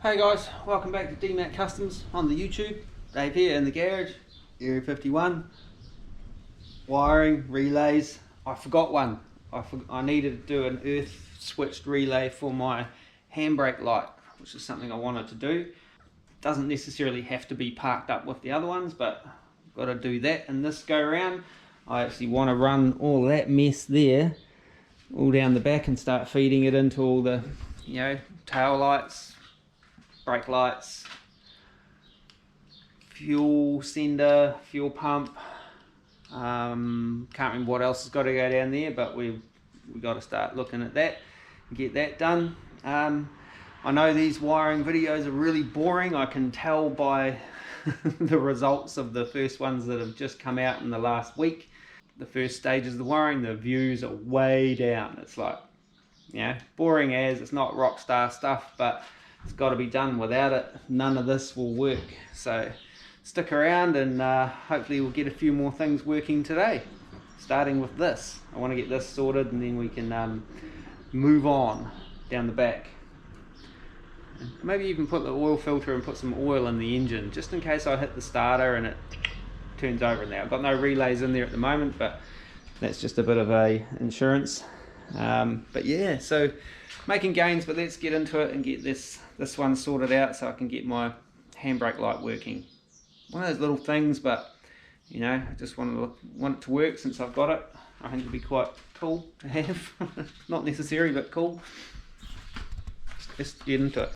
Hey guys, welcome back to DMAT Customs on the YouTube. Dave here in the garage, Area 51. Wiring, relays. I forgot one. I needed to do an earth switched relay for my handbrake light, which is something I wanted to do. Doesn't necessarily have to be parked up with the other ones, but I've got to do that in this go round. I actually want to run all that mess there all down the back and start feeding it into all the, tail lights, brake lights, fuel sender, fuel pump. Can't remember what else has got to go down there, but we've got to start looking at that and get that done. I know these wiring videos are really boring. I can tell by the results of the first ones that have just come out in the last week. The first stages of the wiring, the views are way down. It's like, boring as, it's not rock star stuff, but it's got to be done. Without it, none of this will work. So stick around and hopefully we'll get a few more things working today, starting with this. I want to get this sorted and then we can move on down the back. Maybe even put the oil filter and put some oil in the engine just in case I hit the starter and it turns over. Now I've got no relays in there at the moment, but that's just a bit of a insurance. But yeah, so making gains, but let's get into it and get this one sorted out so I can get my handbrake light working. One of those little things, but I just want it to work since I've got it. I think it'd be quite cool to have. Not necessary, but cool. Let's get into it.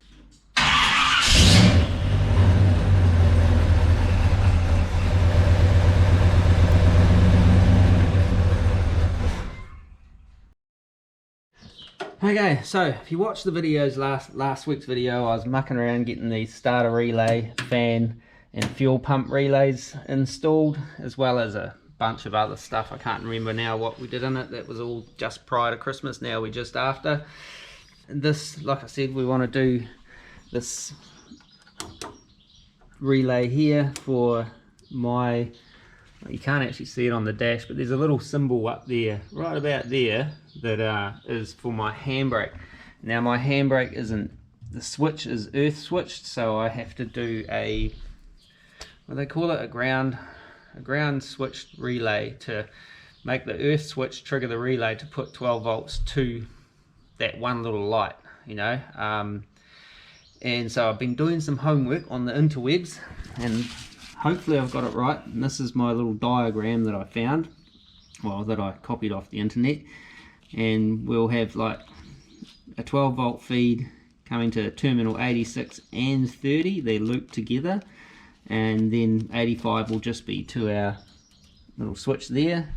Okay, so if you watched the videos last week's video, I was mucking around getting the starter relay, fan and fuel pump relays installed, as well as a bunch of other stuff. I can't remember now what we did in it. That was all just prior to Christmas. Now we're just after. This, like I said, we want to do this relay here for my, you can't actually see it on the dash, but there's a little symbol up there, right about there, that is for my handbrake. Now my handbrake isn't, the switch is earth switched, so I have to do a, what do they call it, a ground switched relay to make the earth switch trigger the relay to put 12 volts to that one little light, and so I've been doing some homework on the interwebs and hopefully I've got it right. And this is my little diagram that I found, well, that I copied off the internet. And we'll have like a 12 volt feed coming to terminal 86 and 30, they're looped together, and then 85 will just be to our little switch there,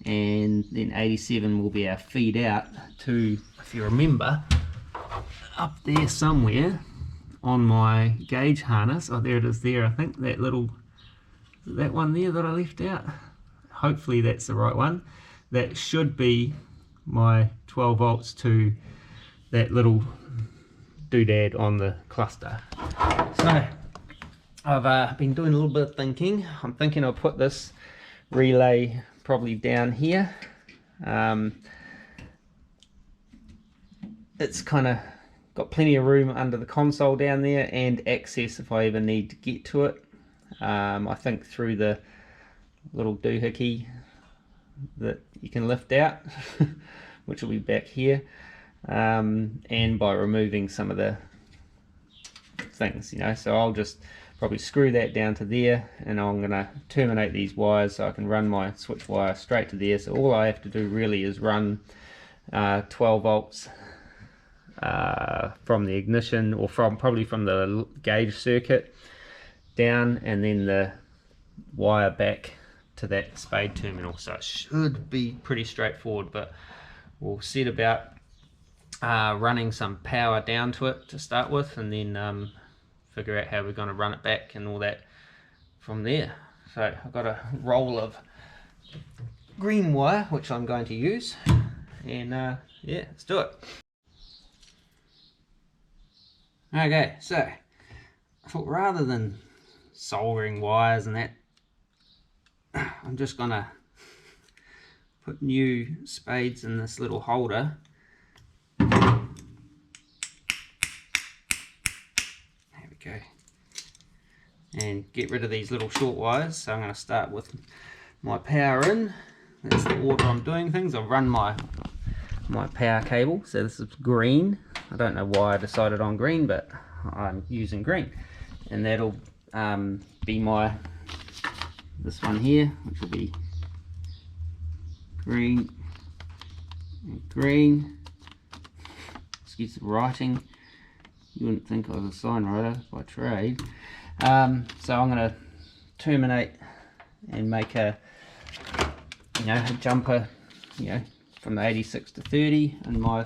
and then 87 will be our feed out to, if you remember, up there somewhere on my gauge harness. Oh, there it is there. I think that little, that one there that I left out, hopefully that's the right one. That should be my 12 volts to that little doodad on the cluster. So I've been doing a little bit of thinking. I'm thinking I'll put this relay probably down here. It's kind of got plenty of room under the console down there and access if I ever need to get to it. I think through the little doohickey that you can lift out, which will be back here, and by removing some of the things, so I'll just probably screw that down to there, and I'm going to terminate these wires so I can run my switch wire straight to there. So all I have to do really is run 12 volts from the ignition, or probably from the gauge circuit down, and then the wire back to that spade terminal. So it should be pretty straightforward, but we'll set about running some power down to it to start with, and then figure out how we're going to run it back and all that from there. So I've got a roll of green wire which I'm going to use, and yeah, let's do it. Okay, so I thought rather than soldering wires and that, I'm just gonna put new spades in this little holder go. And get rid of these little short wires. So I'm going to start with my power in. That's the order I'm doing things. I've run my power cable. So this is green. I don't know why I decided on green, but I'm using green. And that'll be this one here, which will be green and green. Excuse the writing. You wouldn't think I was a sign writer by trade. So I'm going to terminate and make a jumper, from the 86 to 30, and my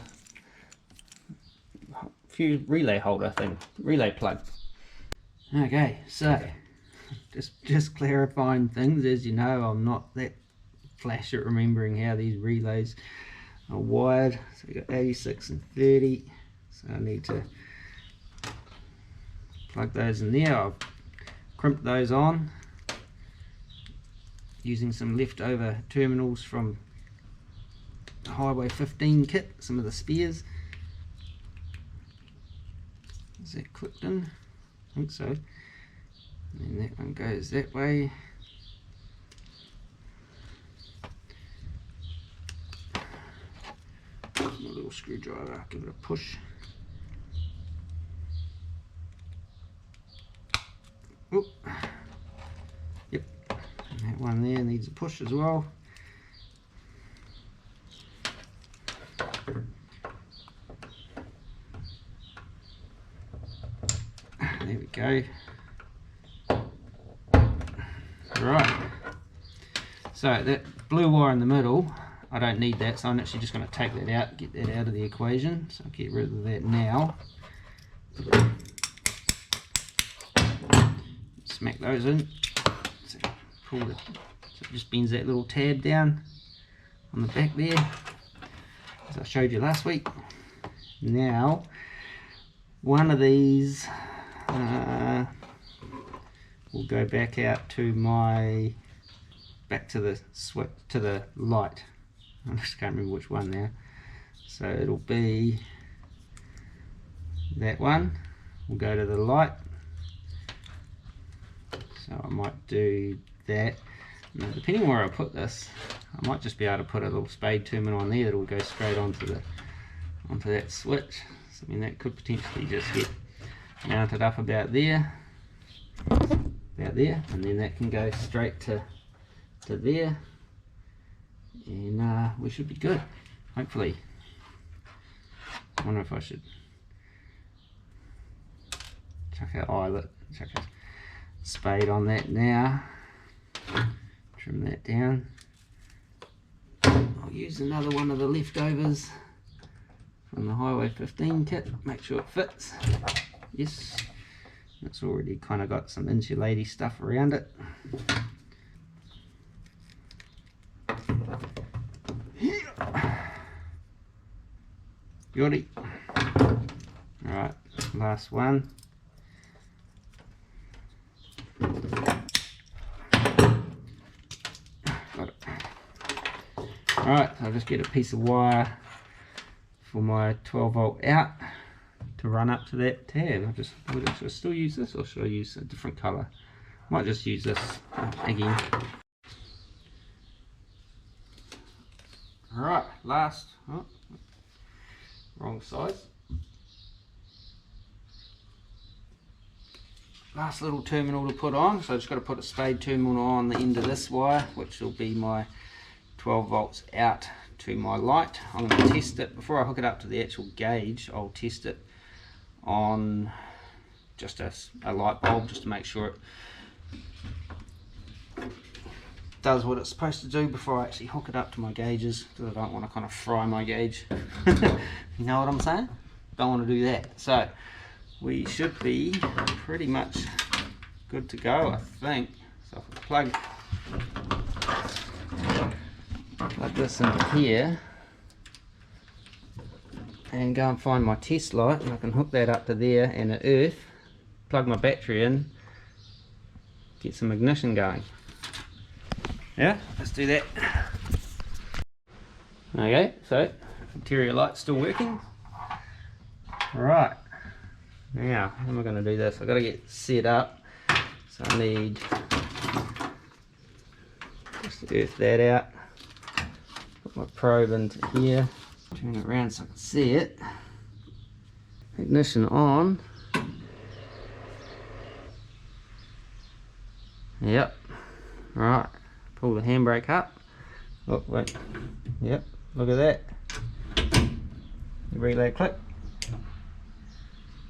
few relay holder thing, relay plug. Okay, so just clarifying things. As you know, I'm not that flash at remembering how these relays are wired. So we've got 86 and 30, so I need to plug those in there. I've crimped those on using some leftover terminals from the Highway 15 kit, some of the spares. Is that clipped in? I think so. And then that one goes that way. My little screwdriver, give it a push. Oop. Yep, and that one there needs a push as well. There we go. Right, so that blue wire in the middle, I don't need that, so I'm actually just going to take that out, get that out of the equation. So I'll get rid of that now. Smack those in. So pull it. So it just bends that little tab down on the back there, as I showed you last week. Now, one of these will go back out to to the switch, to the light. I just can't remember which one now. So it'll be that one. We'll go to the light. So I might do that. Now, depending on where I put this, I might just be able to put a little spade terminal on there that will go straight onto that switch. So, I mean, that could potentially just get mounted up about there, and then that can go straight to there, and we should be good, hopefully. I wonder if I should chuck a spade on that now, trim that down. I'll use another one of the leftovers from the Highway 15 kit, make sure it fits. Yes, it's already kind of got some insulating stuff around it. Beauty. Alright, last one. Got it. Alright, I'll just get a piece of wire for my 12 volt out to run up to that tab. Should I still use this, or should I use a different colour? Might just use this again. Alright, last, wrong size. Last little terminal to put on, so I've just got to put a spade terminal on the end of this wire, which will be my 12 volts out to my light. I'm going to test it, before I hook it up to the actual gauge, I'll test it on just a light bulb, just to make sure it does what it's supposed to do before I actually hook it up to my gauges, because I don't want to kind of fry my gauge. You know what I'm saying? Don't want to do that. So we should be pretty much good to go, I think. So if I plug this in here and go and find my test light, and I can hook that up to there and an earth, plug my battery in, get some ignition going. Yeah, let's do that. Okay, so interior light's still working. Right, Now, how am I going to do this? I've got to get set up. So I need just to earth that out. Put my probe into here. Turn it around so I can see it. Ignition on. Yep. Right. Pull the handbrake up. Oh, wait. Yep. Look at that. The relay click.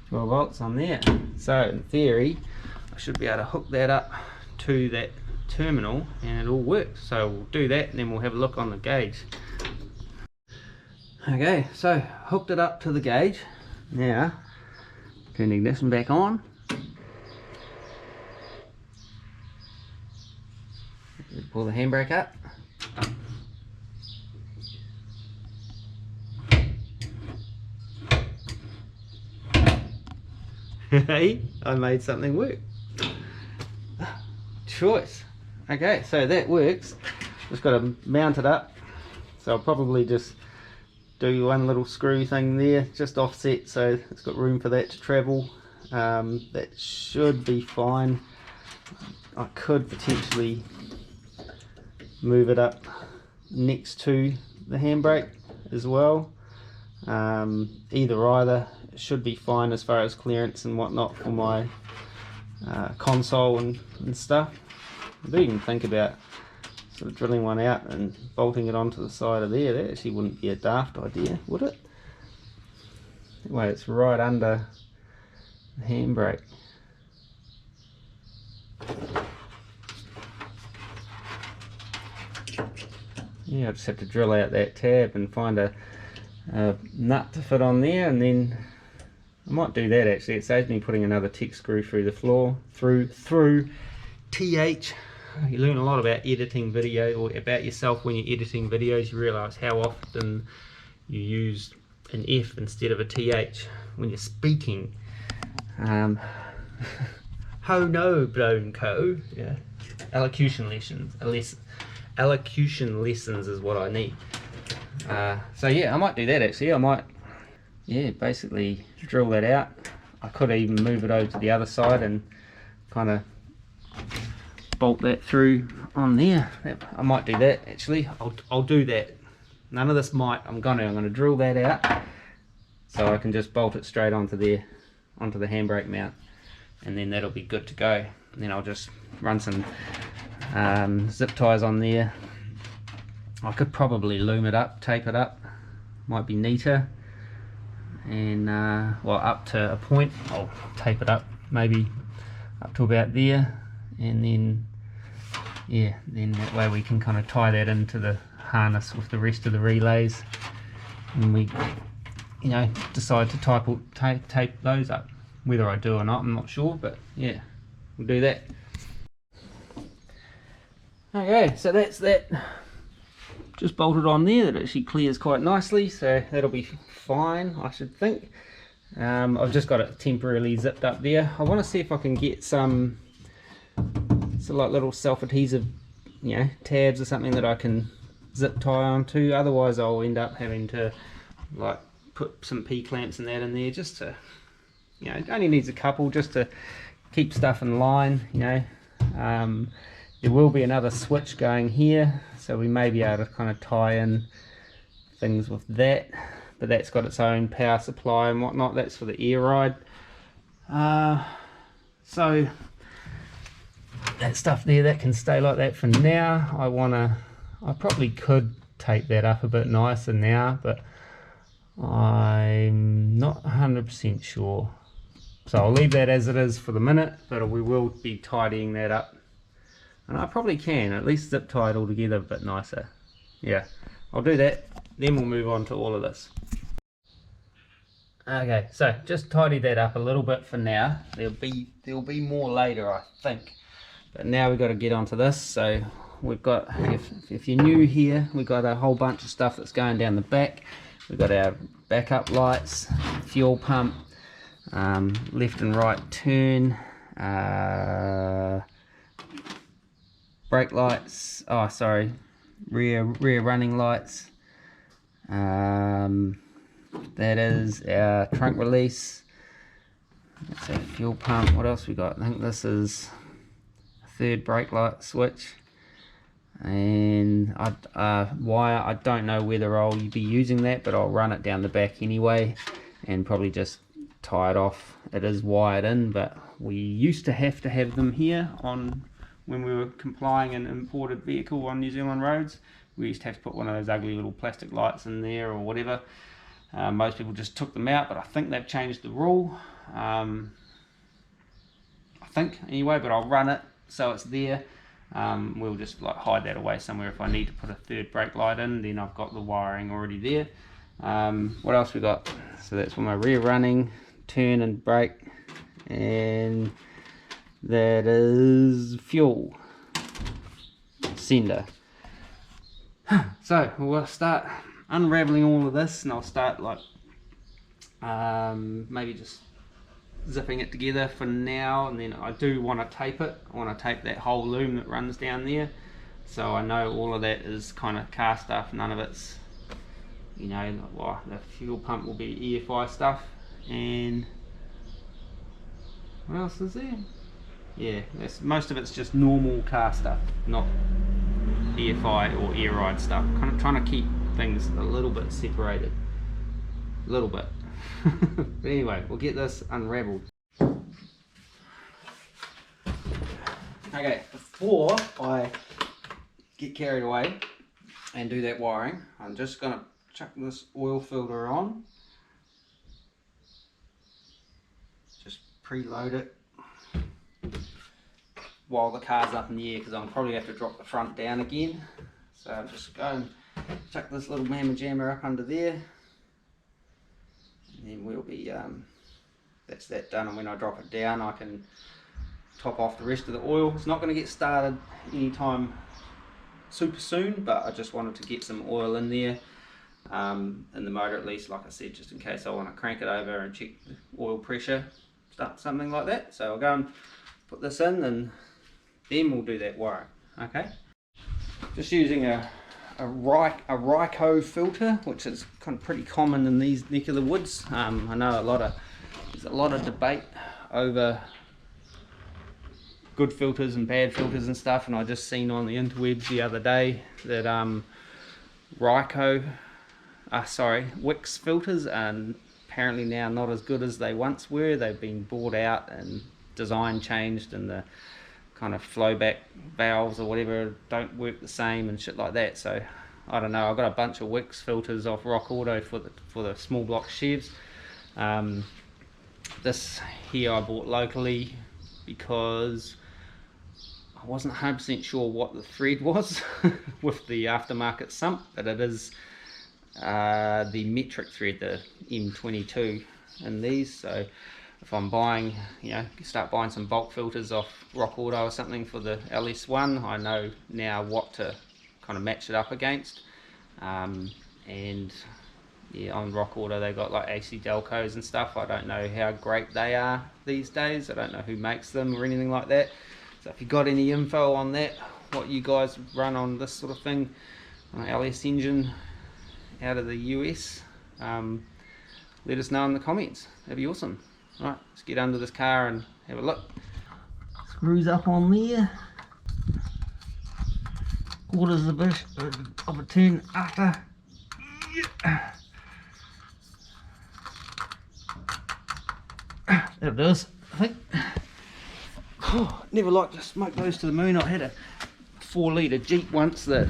12 volts on there. So in theory, I should be able to hook that up to that terminal and it all works. So we'll do that and then we'll have a look on the gauge. Okay, so hooked it up to the gauge. Now, turn the ignition back on. Pull the handbrake up. Hey, I made something work. Choice. Okay, so that works. Just got to mount it up. So I'll probably just do one little screw thing there, just offset so it's got room for that to travel. That should be fine. I could potentially move it up next to the handbrake as well. Either it should be fine as far as clearance and whatnot for my console and stuff. I do even think about sort of drilling one out and bolting it onto the side of there. That actually wouldn't be a daft idea, would it? That way it's right under the handbrake. Yeah, I just have to drill out that tab and find a nut to fit on there, and then I might do that actually. It saves me putting another Tech screw through the floor, through TH. You learn a lot about editing video, or about yourself when you're editing videos. You realise how often you use an F instead of a TH when you're speaking. Ho no blown co. Yeah. Elocution lessons. Elocution lessons is what I need. So yeah, I might do that actually. I might, yeah, basically drill that out. I could even move it over to the other side and kind of bolt that through on there. I might do that actually. I'll do that. None of this might. I'm gonna drill that out so I can just bolt it straight onto there, onto the handbrake mount, and then that'll be good to go. And then I'll just run some zip ties on there. I could probably loom it up, tape it up, might be neater. And well, up to a point I'll tape it up, maybe up to about there, and then yeah, then that way we can kind of tie that into the harness with the rest of the relays, and we, you know, decide to tape those up. Whether I do or not, I'm not sure, but yeah, we'll do that. Okay, so that's that just bolted on there. That actually clears quite nicely, so that'll be fine, I should think. I've just got it temporarily zipped up there. I want to see if I can get some like little self-adhesive, you know, tabs or something that I can zip tie onto. Otherwise I'll end up having to like put some P-clamps and that in there, just to, you know, it only needs a couple just to keep stuff in line, you know. There will be another switch going here, so we may be able to kind of tie in things with that, but that's got its own power supply and whatnot. That's for the air ride. So that stuff there, that can stay like that for now. I probably could tape that up a bit nicer now, but I'm not 100% sure. So I'll leave that as it is for the minute, but we will be tidying that up. And I probably can at least zip tie it all together a bit nicer. Yeah, I'll do that, then we'll move on to all of this. Okay, so just tidy that up a little bit for now. There'll be more later, I think. But now we've got to get onto this. So we've got, if you're new here, we've got a whole bunch of stuff that's going down the back. We've got our backup lights, fuel pump, left and right turn, brake lights, oh sorry, rear running lights, that is our trunk release, That's that fuel pump. What else we got? I think this is a third brake light switch. And wire, I don't know whether I'll be using that, but I'll run it down the back anyway and probably just tie it off. It is wired in, but we used to have them here on when we were complying an imported vehicle on New Zealand roads. We used to have to put one of those ugly little plastic lights in there or whatever. Most people just took them out, but I think they've changed the rule. I think anyway, but I'll run it so it's there. We'll just like hide that away somewhere. If I need to put a third brake light in, then I've got the wiring already there. What else we got? So that's for my rear running, turn and brake, and that is fuel sender. So we'll start unraveling all of this, and I'll start like maybe just zipping it together for now, and then I do want to tape it. I want to tape that whole loom that runs down there, so I know all of that is kind of car stuff. None of it's, you know, well, the fuel pump will be EFI stuff. And what else is there? Yeah, most of it's just normal car stuff, not EFI or air ride stuff. Kind of trying to keep things a little bit separated, a little bit. But anyway, we'll get this unraveled. Okay, before I get carried away and do that wiring, I'm just going to chuck this oil filter on. Just preload it while the car's up in the air, because I'll probably have to drop the front down again. So I'll just go and chuck this little mamma jammer up under there. And then we'll be, that's that done, and when I drop it down I can top off the rest of the oil. It's not going to get started anytime super soon, but I just wanted to get some oil in there, in the motor at least, like I said, just in case I want to crank it over and check the oil pressure, something like that. So I'll go and put this in, and then we'll do that wiring. Okay, just using a Ryco filter, which is kind of pretty common in these neck of the woods. I know there's a lot of debate over good filters and bad filters and stuff, and I just seen on the interwebs the other day that Wix filters are apparently now not as good as they once were. They've been bought out and design changed, and the kind of flowback valves or whatever don't work the same and shit like that. So I don't know, I've got a bunch of Wix filters off Rock Auto for the small block Chevs. This here I bought locally because I wasn't 100% sure what the thread was with the aftermarket sump, but it is the metric thread, the M22 in these. So if I'm buying, start buying some bulk filters off Rock Auto or something for the LS1, I know now what to kind of match it up against. And yeah, on Rock Auto they got like AC Delcos and stuff. I don't know how great they are these days. I don't know who makes them or anything like that. So if you got any info on that, what you guys run on this sort of thing, on an LS engine out of the US, let us know in the comments. That'd be awesome. Right, let's get under this car and have a look. Screws up on there. Quarters of a turn after. Yeah. There it is, I think. Oh, never liked to smoke those to the moon. I had a 4-litre Jeep once that,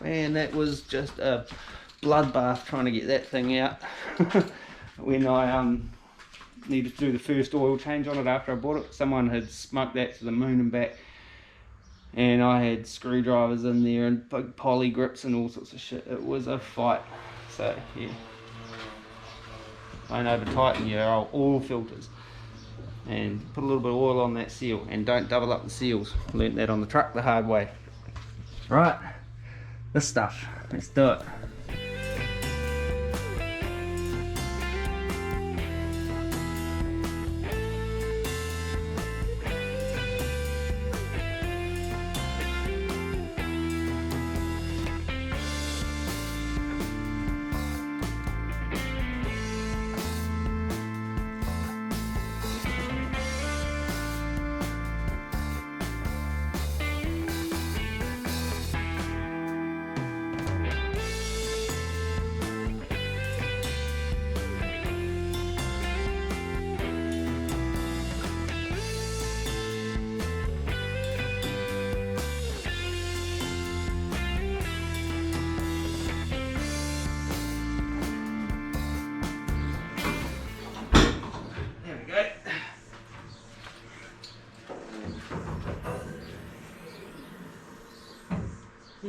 man, that was just a bloodbath trying to get that thing out. When I needed to do the first oil change on it after I bought it, someone had smoked that to the moon and back, and I had screwdrivers in there and big poly grips and all sorts of shit. It was a fight. So yeah, don't over tighten your oil filters, and put a little bit of oil on that seal, and don't double up the seals. Learnt that on the truck the hard way. Right, this stuff, let's do it.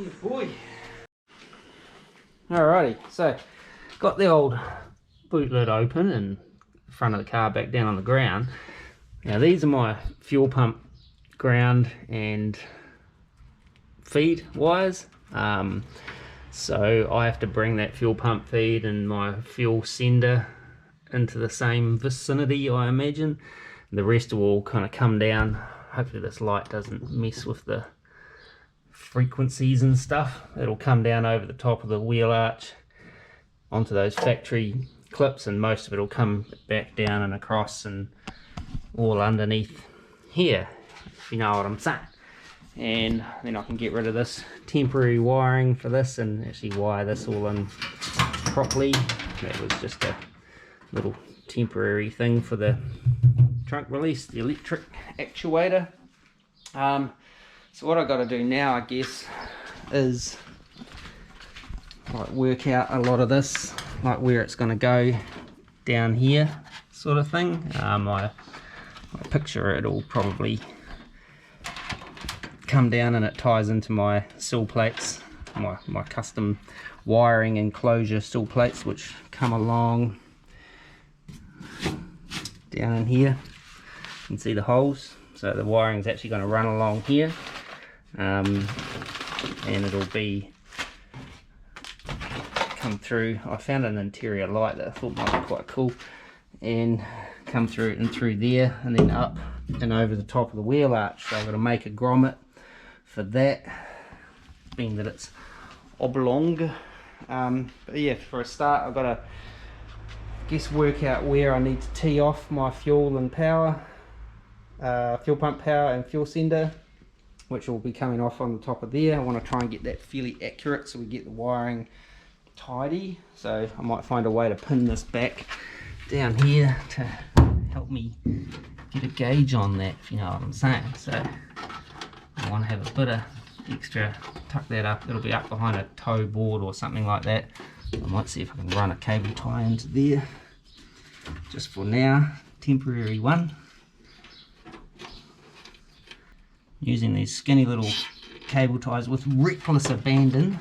Yeah, boy. Alrighty, so got the old boot lid open and the front of the car back down on the ground. Now these are my fuel pump ground and feed wires. So I have to bring that fuel pump feed and my fuel sender into the same vicinity, I imagine. The rest will all kind of come down. Hopefully this light doesn't mess with the frequencies and stuff. It'll come down over the top of the wheel arch onto those factory clips, and most of it will come back down and across and all underneath here, if you know what I'm saying. And then I can get rid of this temporary wiring for this and actually wire this all in properly. That was just a little temporary thing for the trunk release, the electric actuator. So what I've got to do now, I guess, is like work out a lot of this, like where it's going to go down here, sort of thing. I picture it'll probably come down and it ties into my sill plates, my custom wiring enclosure sill plates, which come along down in here. You can see the holes, so the wiring's actually going to run along here, and it'll be come through. I found an interior light that I thought might be quite cool, and come through and through there and then up and over the top of the wheel arch. So I've got to make a grommet for that, being that it's oblong. But yeah, for a start I've got to work out where I need to tee off my fuel and power, fuel pump power and fuel sender, which will be coming off on the top of there. I want to try and get that fairly accurate so we get the wiring tidy. So I might find a way to pin this back down here to help me get a gauge on that, if you know what I'm saying. So I want to have a bit of extra, tuck that up. It'll be up behind a tow board or something like that. I might see if I can run a cable tie into there, just for now, temporary one. Using these skinny little cable ties with reckless abandon,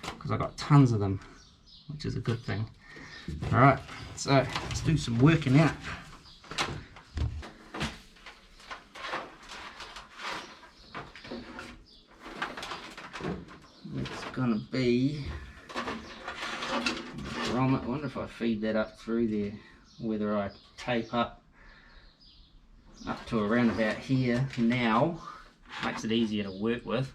because I've got tons of them, which is a good thing. Alright, so let's do some working out. It's gonna be, I wonder if I feed that up through there, whether I tape up to around about here now, makes it easier to work with,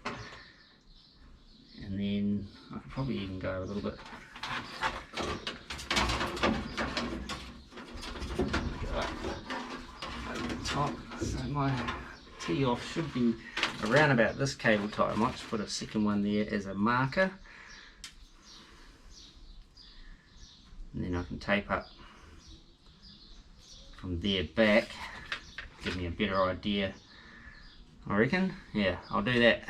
and then I could probably even go a little bit over the top. So my tee off should be around about this cable tie. I might just put a second one there as a marker, and then I can tape up from there back, give me a better idea, I reckon. Yeah, I'll do that.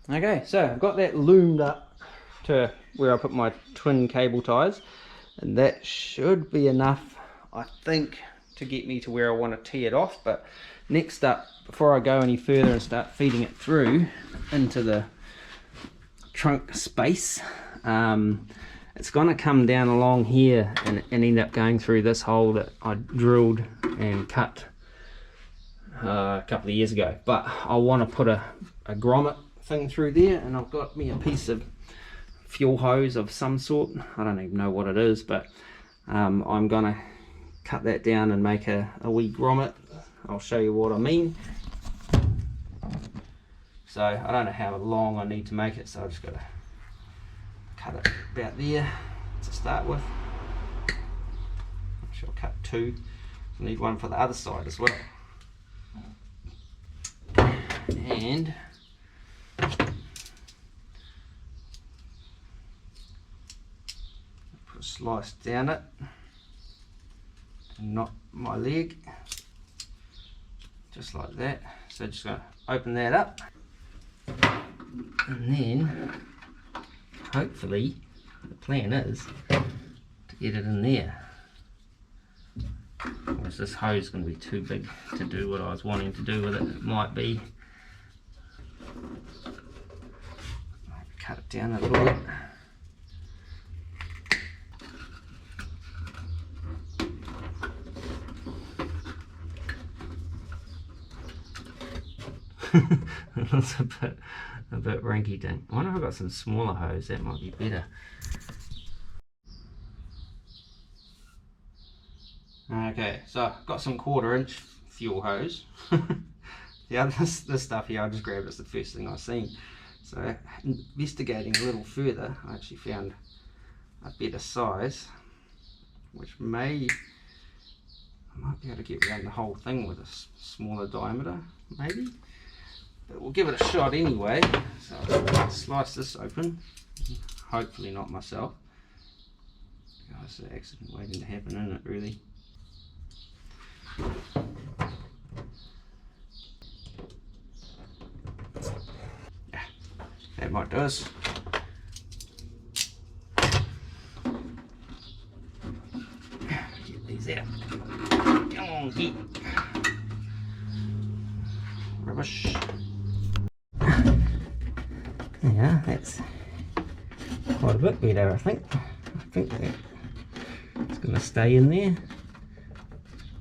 Okay, so I've got that loomed up to where I put my twin cable ties, and that should be enough, I think, to get me to where I want to tee it off. But next up, before I go any further and start feeding it through into the trunk space, it's going to come down along here and end up going through this hole that I drilled and cut a couple of years ago. But I want to put a grommet thing through there, and I've got me a piece of fuel hose of some sort. I don't even know what it is, but I'm gonna cut that down and make a wee grommet. I'll show you what I mean. So I don't know how long I need to make it, so I just gotta cut it about there to start with. Actually, I'll cut two. I need one for the other side as well. And put a slice down it and not my leg, just like that. So just going to open that up, and then hopefully the plan is to get it in there. Whereas this hose is going to be too big to do what I was wanting to do with it. It might be. Cut it down a little bit. It looks a bit rinky dink. I wonder if I've got some smaller hose, that might be better. Okay, so I've got some 1/4 inch fuel hose. This stuff here I just grabbed, it's the first thing I've seen. So investigating a little further, I actually found a better size, which I might be able to get around the whole thing with a smaller diameter, maybe. But we'll give it a shot anyway. So I'll slice this open, hopefully not myself. It's an accident waiting to happen, isn't it, really? Yeah, that might do us. Get these out. Come on, get. Rubbish. Yeah, that's quite a bit better, I think. I think it's going to stay in there.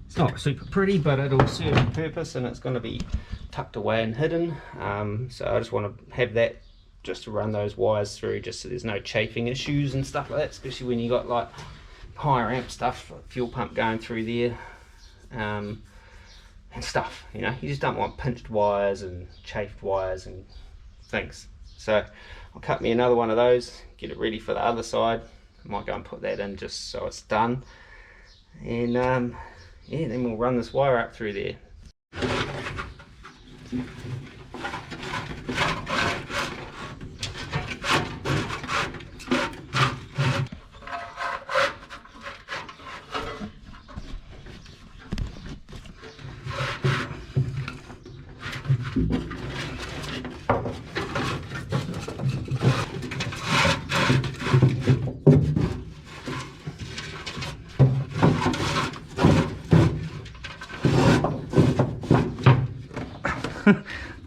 It's not super pretty, but it'll serve a purpose, and it's going to be tucked away and hidden. So I just want to have that just to run those wires through, just so there's no chafing issues and stuff like that, especially when you got like higher amp stuff, like fuel pump going through there, and stuff. You know, you just don't want pinched wires and chafed wires and things. So I'll cut me another one of those, get it ready for the other side. I might go and put that in just so it's done, and yeah, then we'll run this wire up through there.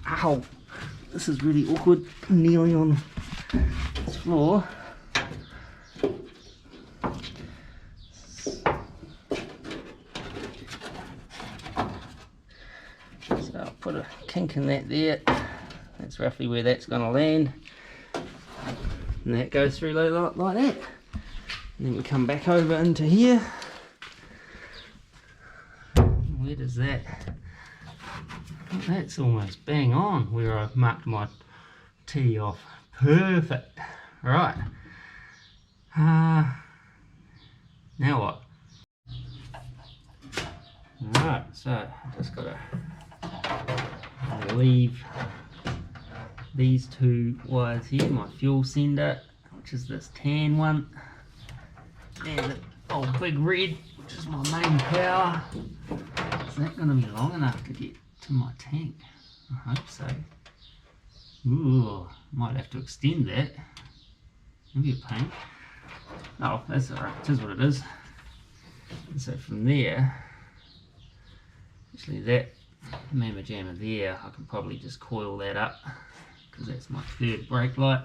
Ow, this is really awkward, nearly on this floor. So I'll put a kink in that there. That's roughly where that's going to land. And that goes through like that. And then we come back over into here. Where does that? That's almost bang on where I've marked my T off. Perfect. Right. Now what? Alright, so I just got to leave these two wires here, my fuel sender, which is this tan one, and the old big red, which is my main power. Is that going to be long enough to get to my tank? I hope so. Ooh, might have to extend that. That'll be a pain. Oh, that's alright, it is what it is. And so from there, actually that mamma jamma there, I can probably just coil that up, because that's my third brake light.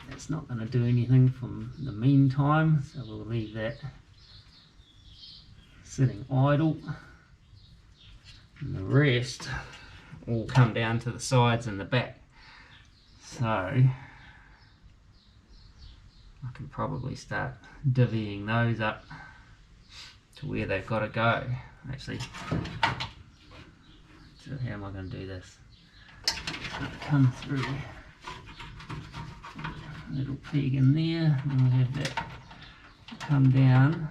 That's not going to do anything from the meantime, so we'll leave that sitting idle, and the rest will come down to the sides and the back. So I can probably start divvying those up to where they've got to go. Actually, so how am I going to do this? It's going to come through a little peg in there, and we'll have that come down.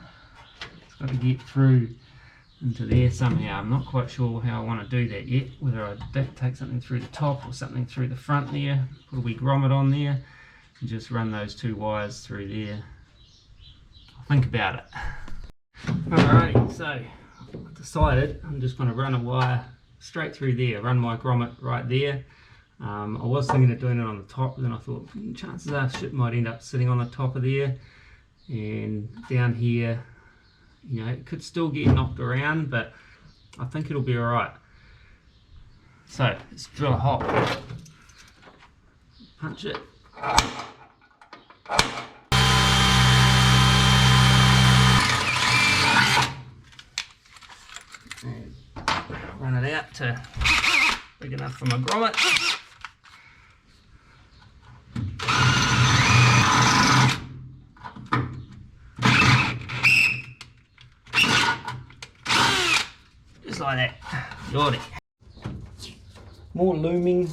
It's got to get through into there somehow. I'm not quite sure how I want to do that yet, whether I take something through the top or something through the front there, put a wee grommet on there and just run those two wires through there. I'll think about it. Alrighty, so I've got decided I'm just going to run a wire straight through there, run my grommet right there. I was thinking of doing it on the top, but then I thought chances are shit might end up sitting on the top of there, and down here, you know, it could still get knocked around, but I think it'll be alright. So let's drill a hole, punch it, and run it out to big enough for my grommet. Just like that. Got it. More looming.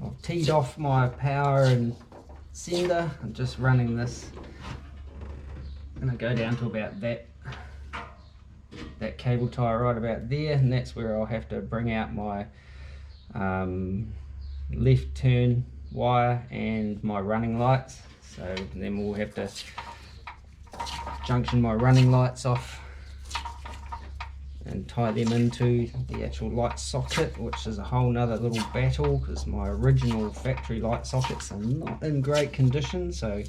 I've teed off my power and sender. I'm just running this. I'm going to go down to about that cable tie right about there, and that's where I'll have to bring out my left turn wire and my running lights. So then we'll have to junction my running lights off and tie them into the actual light socket, which is a whole nother little battle because my original factory light sockets are not in great condition. So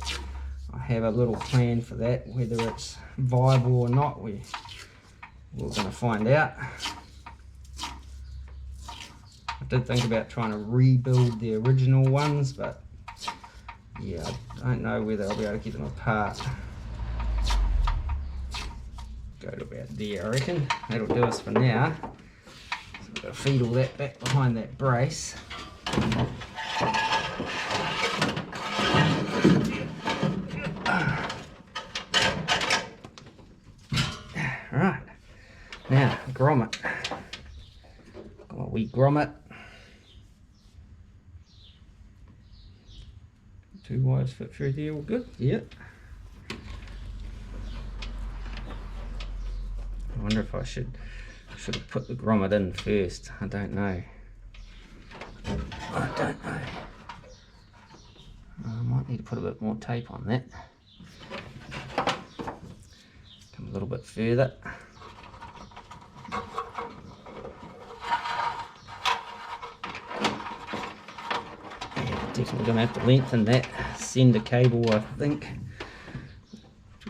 I have a little plan for that. Whether it's viable or not, we're going to find out. I did think about trying to rebuild the original ones, but yeah, I don't know whether I'll be able to get them apart. Go to about there, I reckon. That'll do us for now. So we've got to feed all that back behind that brace. Right, now grommet. Got a wee grommet. 2 wires fit through there, all good? Yep. I wonder if I should have put the grommet in first. I don't know. I might need to put a bit more tape on that. Come a little bit further. Definitely going to have to lengthen that sender cable, I think.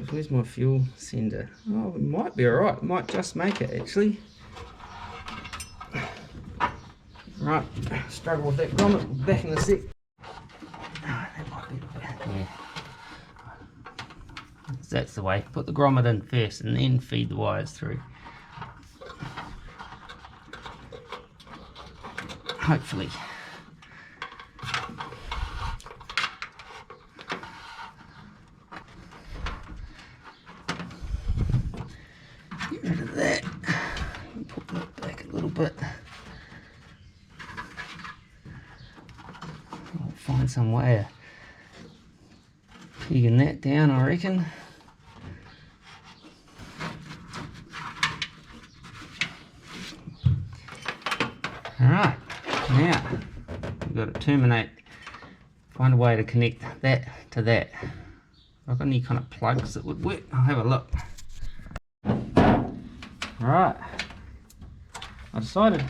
Where's my fuel sender? Oh, it might be alright. It might just make it, actually. Right, struggle with that grommet. Back in a sec. That might be yeah. That's the way. Put the grommet in first and then feed the wires through. Hopefully. Get rid of that. Put that back a little bit. I'll find some way of pegging that down, I reckon. Alright, now we've got to terminate, find a way to connect that to that. If I've got any kind of plugs that would work, I'll have a look. Right, I decided,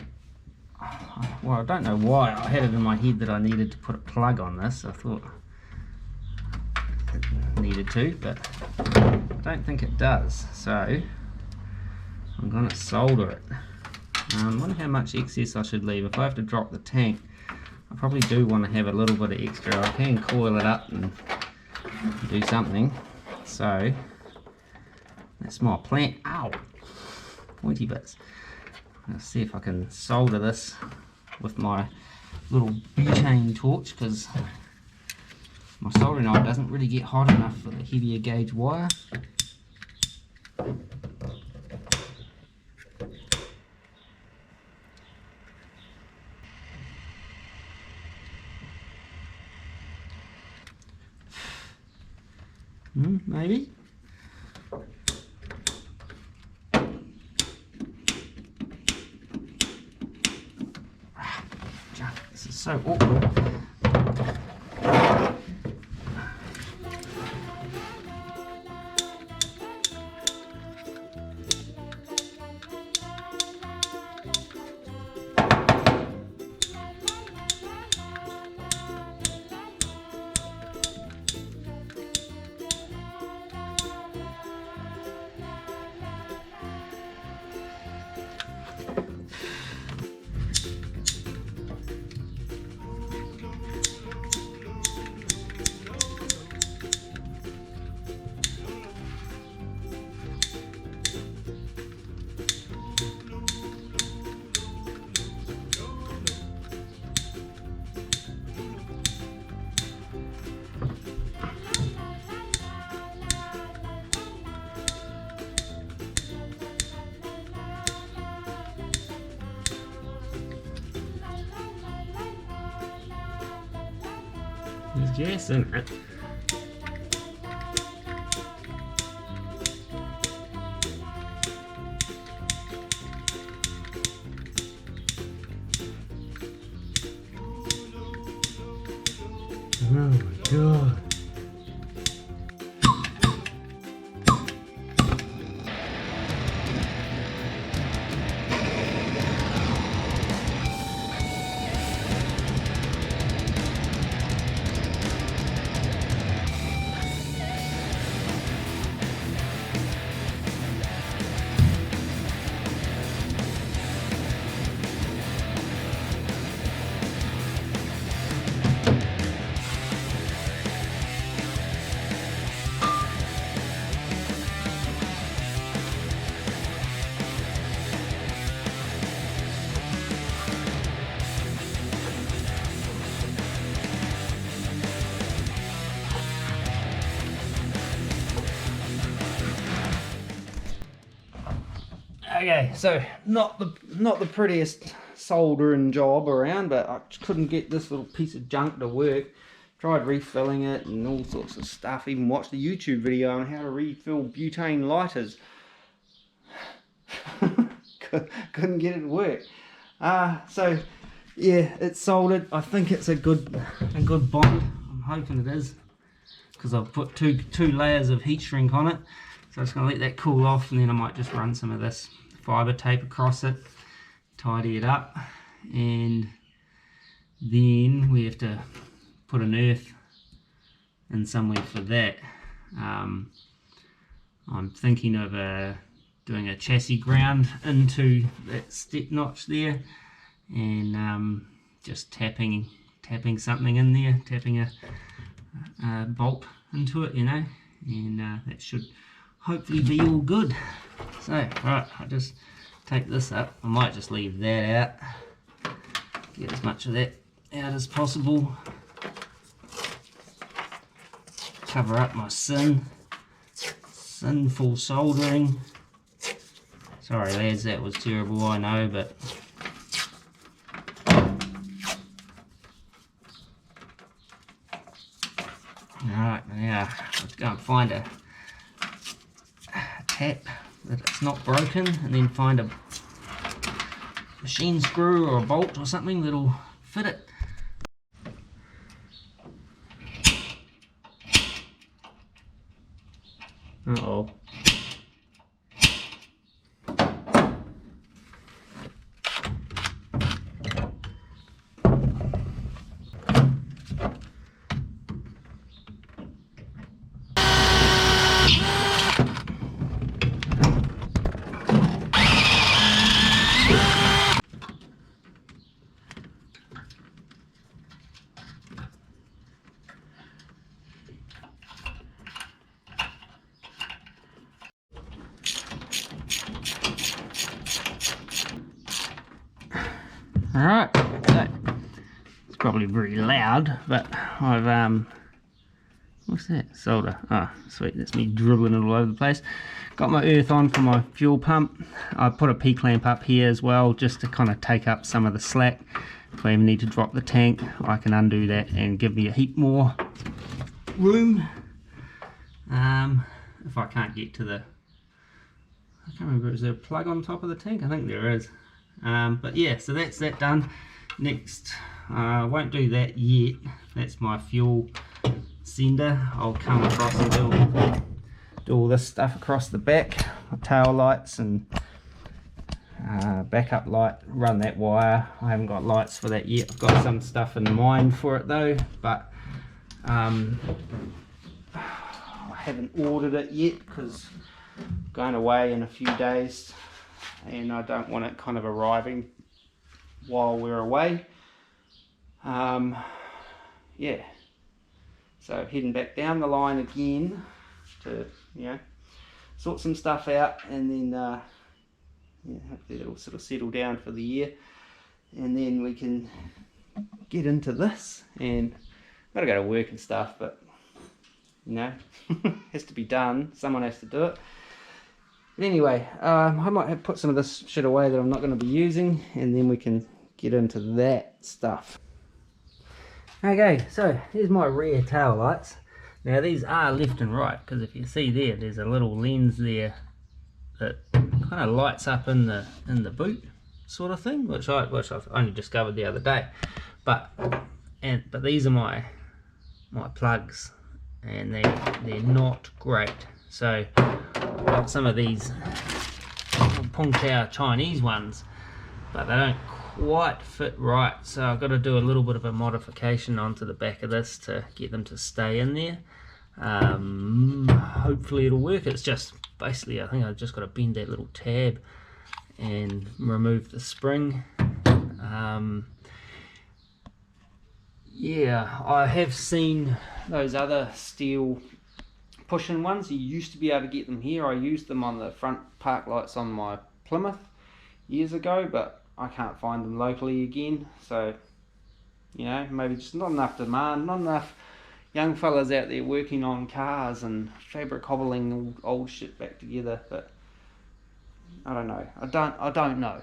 well, I don't know why, I had it in my head that I needed to put a plug on this. I thought it needed to, but I don't think it does. So I'm going to solder it. I wonder how much excess I should leave. If I have to drop the tank, I probably do want to have a little bit of extra. I can coil it up and do something. So that's my plan. Ow! Pointy bits. Let's see if I can solder this with my little butane torch, because my soldering iron doesn't really get hot enough for the heavier gauge wire. Maybe. This is so awkward. There's gas in it. Oh my god. Okay, so not the prettiest soldering job around, but I couldn't get this little piece of junk to work. Tried refilling it and all sorts of stuff. Even watched a YouTube video on how to refill butane lighters. Couldn't get it to work. So yeah, it's soldered. I think it's a good bond. I'm hoping it is, because I've put two layers of heat shrink on it. So I'm just going to let that cool off, and then I might just run some of this fiber tape across it, tidy it up, and then we have to put an earth in somewhere for that. I'm thinking of doing a chassis ground into that step notch there, and just tapping something in there, tapping a bolt into it, you know, and that should hopefully be all good. So right, I'll just take this up. I might just leave that out, get as much of that out as possible, cover up my sinful soldering. Sorry lads, that was terrible, I know, but alright, now let's go and find a tap that it's not broken, and then find a machine screw or a bolt or something that'll fit it. Uh-oh. Alright, so it's probably very loud, but I've what's that? Solder. Oh, sweet, that's me dribbling it all over the place. Got my earth on for my fuel pump. I put a P-clamp up here as well, just to kind of take up some of the slack. If I ever need to drop the tank, I can undo that and give me a heap more room. If I can't get to the, I can't remember, is there a plug on top of the tank? I think there is. But yeah, so that's that done. Next, I won't do that yet. That's my fuel sender. I'll come across and do all this stuff across the back, my tail lights and backup light, run that wire. I haven't got lights for that yet. I've got some stuff in mind for it though, but I haven't ordered it yet because I'm going away in a few days and I don't want it kind of arriving while we're away. Yeah, so heading back down the line again to, you know, sort some stuff out, and then yeah, hopefully it'll sort of settle down for the year, and then we can get into this. And I've got to go to work and stuff, but you know, has to be done. Someone has to do it. But anyway, I might have put some of this shit away that I'm not going to be using, and then we can get into that stuff. Okay, so here's my rear tail lights. Now these are left and right, because if you see there, there's a little lens there that kind of lights up in the boot sort of thing, which I've only discovered the other day. But these are my plugs, and they're not great. So I've got some of these Pung Tao Chinese ones, but they don't quite fit right, so I've got to do a little bit of a modification onto the back of this to get them to stay in there. Hopefully it'll work. It's just basically, I think I've just got to bend that little tab and remove the spring. Yeah, I have seen those other steel push-in ones. You used to be able to get them here. I used them on the front park lights on my Plymouth years ago, but I can't find them locally again. So, you know, maybe just not enough demand, not enough young fellas out there working on cars and fabric hobbling old shit back together. But I don't know. I don't know.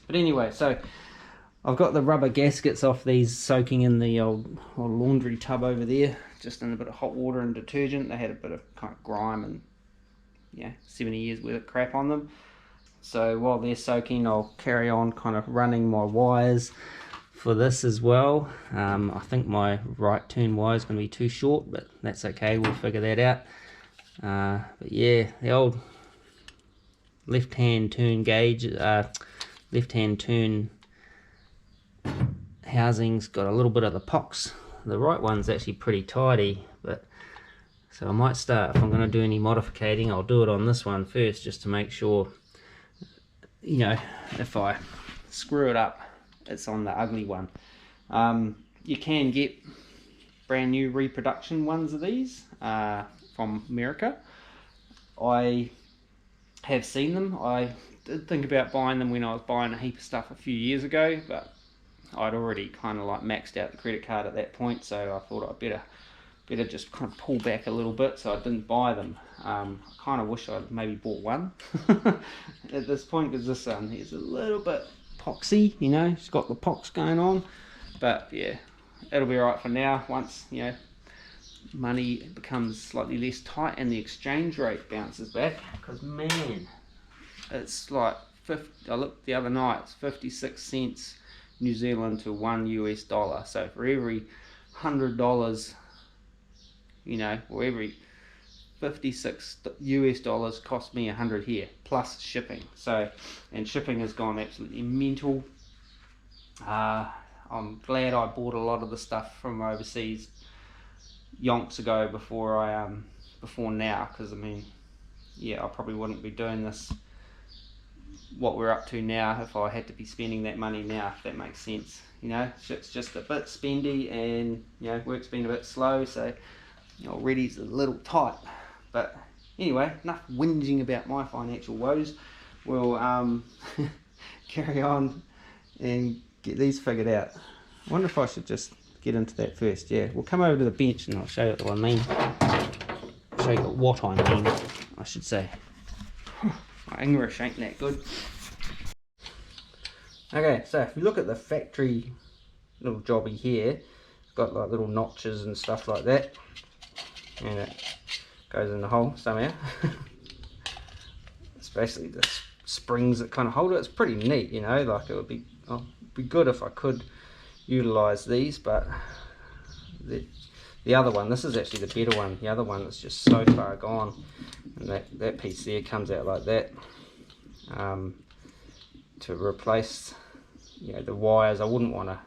But anyway, so I've got the rubber gaskets off these soaking in the old laundry tub over there, just in a bit of hot water and detergent. They had a bit of kind of grime and, yeah, 70 years worth of crap on them. So while they're soaking, I'll carry on kind of running my wires for this as well. I think my right turn wire is going to be too short, but that's okay, we'll figure that out. But yeah, the old left hand turn gauge, left hand turn housing's got a little bit of the pox. The right one's actually pretty tidy, but so I might start, if I'm going to do any modificating, I'll do it on this one first, just to make sure, you know, if I screw it up, it's on the ugly one. You can get brand new reproduction ones of these from America. I have seen them. I did think about buying them when I was buying a heap of stuff a few years ago, but I'd already kind of like maxed out the credit card at that point, so I thought I'd better just kind of pull back a little bit, so I didn't buy them. I kind of wish I'd maybe bought one at this point, because this is a little bit poxy, you know, it's got the pox going on. But yeah, it'll be alright for now. Once, you know, money becomes slightly less tight and the exchange rate bounces back, because man, it's like I looked the other night, it's 56 cents New Zealand to $1 US. So for every $100, you know, or every 56 US dollars cost me 100 here, plus shipping. So, and shipping has gone absolutely mental. I'm glad I bought a lot of the stuff from overseas yonks ago before now, because I mean, yeah, I probably wouldn't be doing this, what we're up to now, if I had to be spending that money now, if that makes sense. You know, shit's just a bit spendy, and you know, work's been a bit slow, so you know, already's a little tight. But anyway, enough whinging about my financial woes. We'll carry on and get these figured out. I wonder if I should just get into that first. Yeah, we'll come over to the bench and I'll show you what I mean. Show you what I mean, I should say. My English ain't that good. Okay, so if you look at the factory little jobby here, it's got like little notches and stuff like that, and it goes in the hole somehow. It's basically the springs that kind of hold it. It's pretty neat, you know, like it would be good if I could utilize these, but the other one, this is actually the better one. The other one is just so far gone, and that piece there comes out like that. To replace, you know, the wires, I wouldn't want to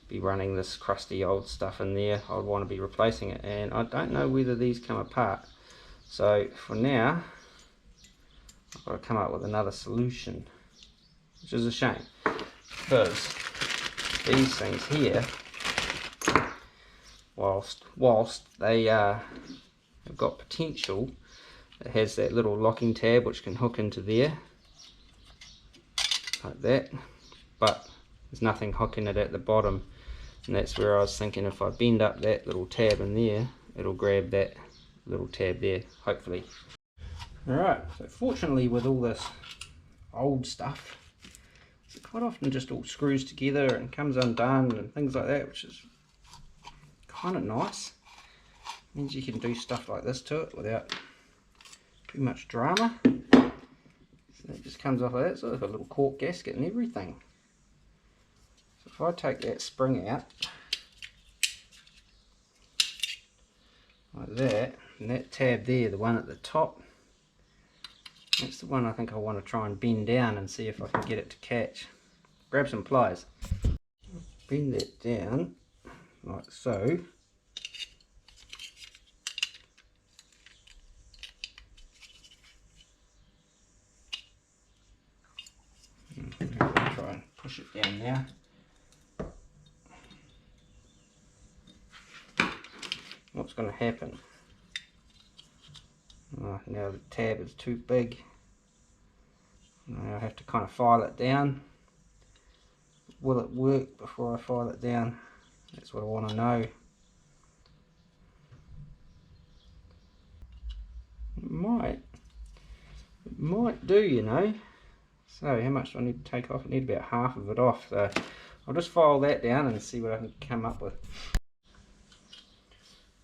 be running this crusty old stuff in there. I'd want to be replacing it, and I don't know whether these come apart. So for now, I've got to come up with another solution, which is a shame, because these things here, whilst they have got potential, it has that little locking tab which can hook into there like that, but there's nothing hooking it at the bottom, and that's where I was thinking if I bend up that little tab in there, it'll grab that little tab there, hopefully. Alright, so fortunately with all this old stuff So quite often just all screws together and comes undone and things like that, which is kind of nice. Means you can do stuff like this to it without too much drama. So it just comes off like that. So it's got a little cork gasket and everything. So if I take that spring out like that, and that tab there, the one at the top, that's the one I think I want to try and bend down and see if I can get it to catch. Grab some pliers, bend that down like so. Try and push it down now. What's going to happen? Oh, now the tab is too big. Now I have to kind of file it down. Will it work before I file it down? That's what I want to know. It might do, you know. So how much do I need to take off? I need about half of it off. So I'll just file that down and see what I can come up with.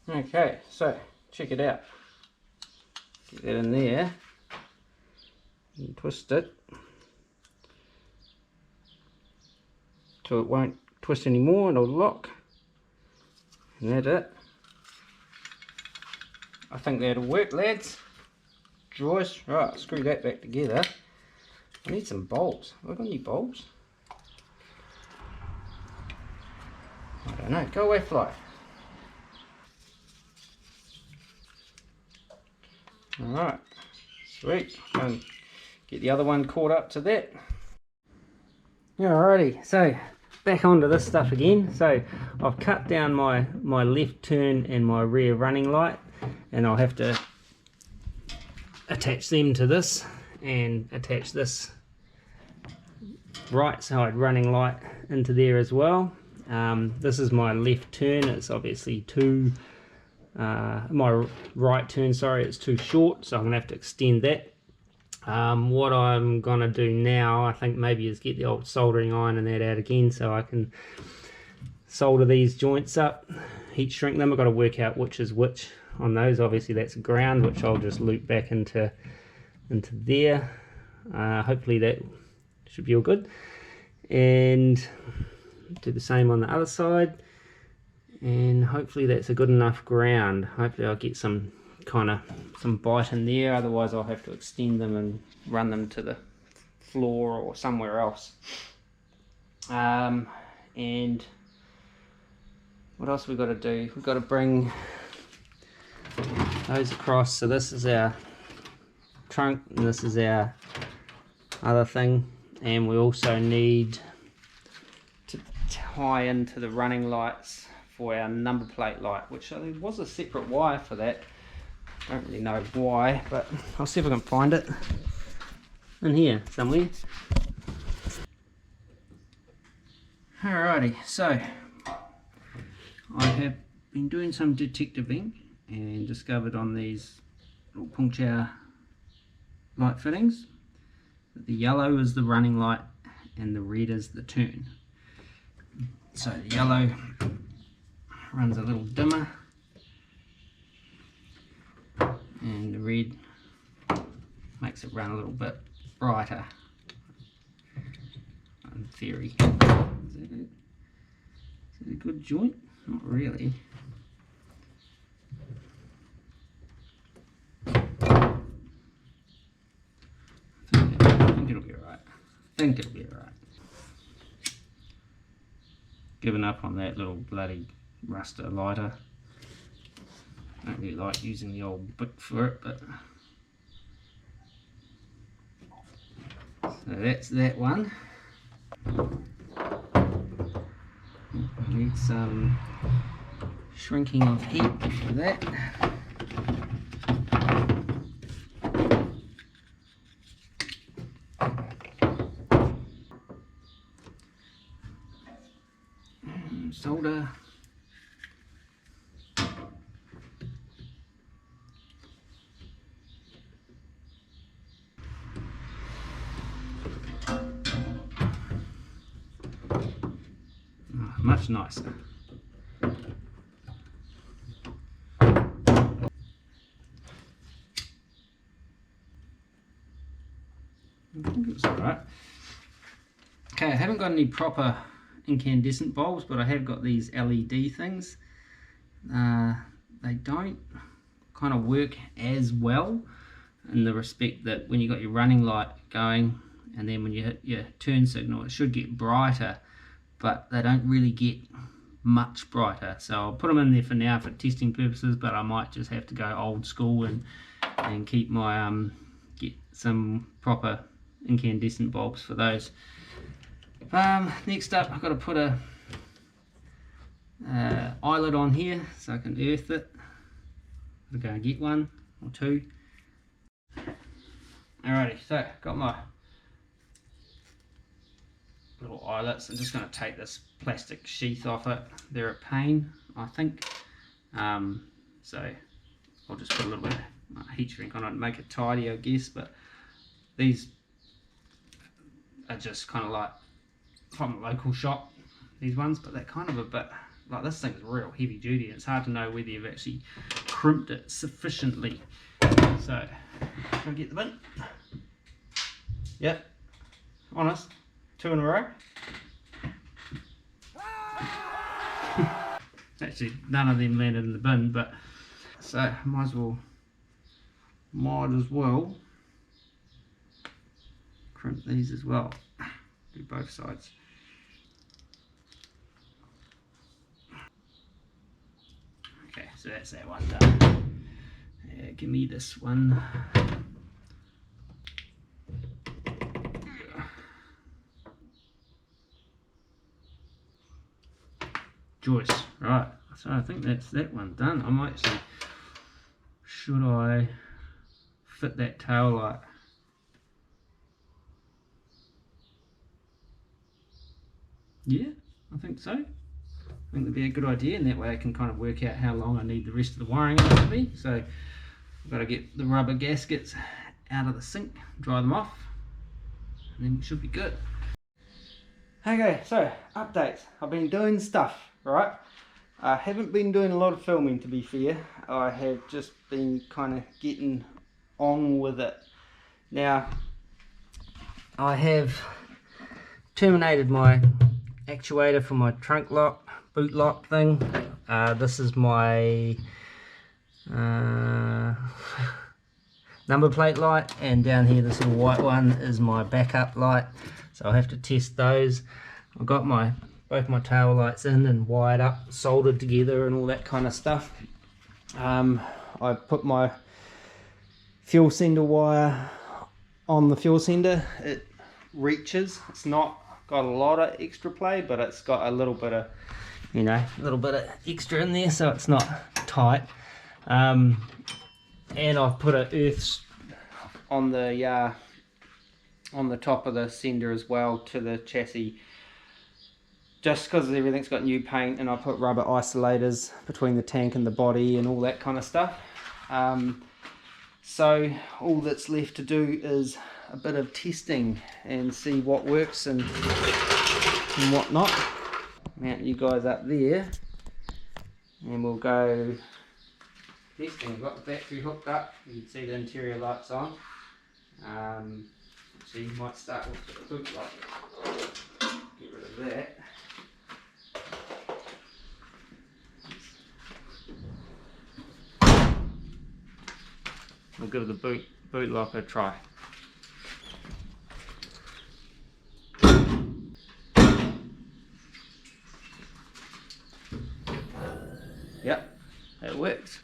Okay, so check it out. Get that in there and twist it so it won't twist anymore and it'll lock. And that's it. I think that'll work, lads. Joyce, right, screw that back together. I need some bolts. Have I got any bolts? I don't know. Go away, fly. Alright, sweet. Go and get the other one caught up to that. Alrighty, so back onto this stuff again. So I've cut down my left turn and my rear running light, and I'll have to attach them to this and attach this right side running light into there as well. This is my left turn. It's obviously my right turn, sorry, it's too short, so I'm gonna have to extend that. What I'm gonna do now, I think maybe, is get the old soldering iron and that out again so I can solder these joints up, heat shrink them. I've got to work out which is which on those. Obviously that's ground, which I'll just loop back into there. Hopefully that should be all good, and do the same on the other side. And hopefully that's a good enough ground. Hopefully I'll get some bite in there, otherwise I'll have to extend them and run them to the floor or somewhere else. And what else we've got to do? We've got to bring those across. So this is our trunk and this is our other thing, and we also need to tie into the running lights for our number plate light, which there was a separate wire for that. Don't really know why, but I'll see if I can find it in here somewhere. Alrighty, so I have been doing some detectiving and discovered on these little puncture light fittings that the yellow is the running light and the red is the turn. So the yellow runs a little dimmer and the red makes it run a little bit brighter, in theory. Is that a good joint? Not really. I think it'll be alright. Given up on that little bloody ruster lighter. I don't really like using the old Bic for it, but so that's that one. Need some shrinking of heat for that. Solder. much nicer. I think it's alright. Okay, I haven't got any proper incandescent bulbs, but I have got these LED things. They don't kind of work as well in the respect that when you got your running light going and then when you hit your turn signal it should get brighter, but they don't really get much brighter. So I'll put them in there for now for testing purposes, but I might just have to go old school and keep my get some proper incandescent bulbs for those. Next up I've got to put a eyelet on here so I can earth it. I'll go and get one or two. Alrighty, so got my little eyelets. I'm just going to take this plastic sheath off it. They're a pain, I think. So I'll just put a little bit of heat shrink on it and make it tidy, I guess. But these are just kind of like from a local shop, these ones, but they're kind of a bit like, this thing's real heavy duty. It's hard to know whether you've actually crimped it sufficiently. So I'll get the bin. Yep, honest, 2 in a row. Actually, none of them landed in the bin, but so might as well crimp these as well. Do both sides. Okay, so that's that one done. Yeah, give me this one. Joyce, right, so I think that's that one done. I might actually, should I fit that tail light? Yeah, I think so. I think that'd be a good idea, and that way I can kind of work out how long I need the rest of the wiring to be. So I've got to get the rubber gaskets out of the sink, dry them off, and then we should be good. Okay, so updates. I've been doing stuff, right? I haven't been doing a lot of filming, to be fair. I have just been kind of getting on with it. Now, I have terminated my actuator for my trunk lock, boot lock thing. This is my number plate light, and down here this little white one is my backup light. So I'll have to test those. I've got both my tail lights in and wired up, soldered together and all that kind of stuff. I put my fuel sender wire on the fuel sender. It reaches. It's not got a lot of extra play, but it's got a little bit of, you know, a little bit of extra in there, so it's not tight. And I've put a earth on the top of the sender as well to the chassis, just because everything's got new paint, and I put rubber isolators between the tank and the body and all that kind of stuff. So all that's left to do is a bit of testing and see what works and what not. Mount you guys up there and we'll go testing. We've got the battery hooked up, you can see the interior lights on. So you might start with the boot light. Get rid of that. We'll give the boot lock a try. Yep, that works.